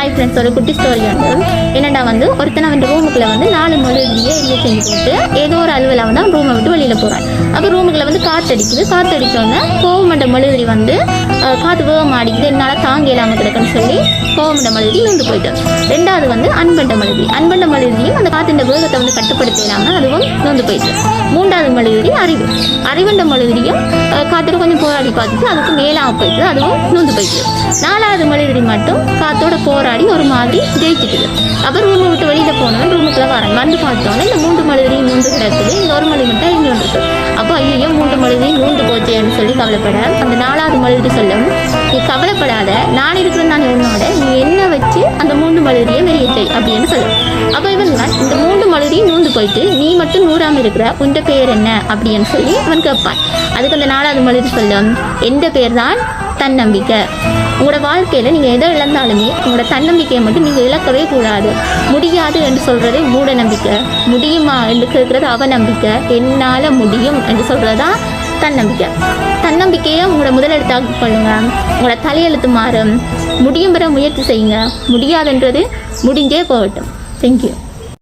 5 friends ஒரு குட்டி story வந்து என்னடா வந்து ஒருத்தனை வந்து ரூமுக்குள்ள வந்து 4 மொழியே எரிய செஞ்சு போட்டு ஏதோ ஒரு அலுவலை வந்து அவன் ரூமை விட்டு வெளியில் போகிறான். அப்போ ரூமுக்குள்ள வந்து காற்று அடித்தோன்னே கோவமண்ட மொழிதிரி வந்து காற்று வேகமாக அடிக்குது, என்னால் தாங்க இல்லாமல் கிடக்குன்னு சொல்லி கோவமண்ட மொழிதிரி நொந்து போயிட்டு. ரெண்டாவது வந்து அன்பண்ட மொழிதிரியும் அந்த காற்றின் வேகத்தை வந்து கட்டுப்படுத்த இல்லாமல் அதுவும் நொந்து போயிட்டு. மூன்றாவது மொழிதிரி அறிவண்ட மொழிதிரியும் காற்றுல கொஞ்சம் போராடி பார்த்துட்டு அதுக்கு மேலாக போயிட்டு அதுவும் நொந்து போயிட்டு. 4வது மொழிதிரி மட்டும் காற்றோட போராடி ஒரு மாதிரி ஜெயிச்சுட்டுது. அப்புறம் ரூமை விட்டு வெளியில் போனவன் ரூமுக்குள்ள வரேன் வந்து பார்த்தோன்னே இந்த 3 மொழிதிரியும் நூந்து கிடக்குது, இந்த ஒரு மொழி மட்டும் இங்கே வந்துருக்கு. அப்போ ஐயோ 3 மொழிதிரியும் நூந்து போச்சேன்னு சொல்லி கவலைப்பட அந்த 4வது மொழிதிரி சொல்லும், நீ கவலைப்படாத, நான் இருக்கிறது நான் உன்னோட, நீ என்ன வச்சு அந்த 3 மொழிதிரியை மெரியச்சை அப்படின்னு சொல்லும். அப்போ இவன் இந்த 3 மொழிதிரியும் நூந்து போயிட்டு நீ மட்டும் நூறாமல் இருக்கிற உன் பேர் என்ன அப்படின்னு சொல்லி அவன் கேட்பான். அதுக்கு அந்த 4வது மொழிதிரி சொல்லும், எந்த பேர் தான் தன்னம்பிக்கை. உங்களோட வாழ்க்கையில் நீங்கள் எதை இழந்தாலுமே உங்களோட தன்னம்பிக்கையை மட்டும் நீங்கள் இழக்கவே கூடாது. முடியாது என்று சொல்கிறது மூட நம்பிக்கை, முடியுமா என்று கேட்குறது அவநம்பிக்கை, என்னால் முடியும் என்று சொல்கிறதா தன்னம்பிக்கை. தன்னம்பிக்கையை உங்களோட முதலெழுத்தாக கொள்ளுங்க, உங்களோட தலையெழுத்து மாறும், முடியும் பெற முயற்சி செய்யுங்க, முடியாதுன்றது முடிஞ்சே போகட்டும். தேங்க்யூ.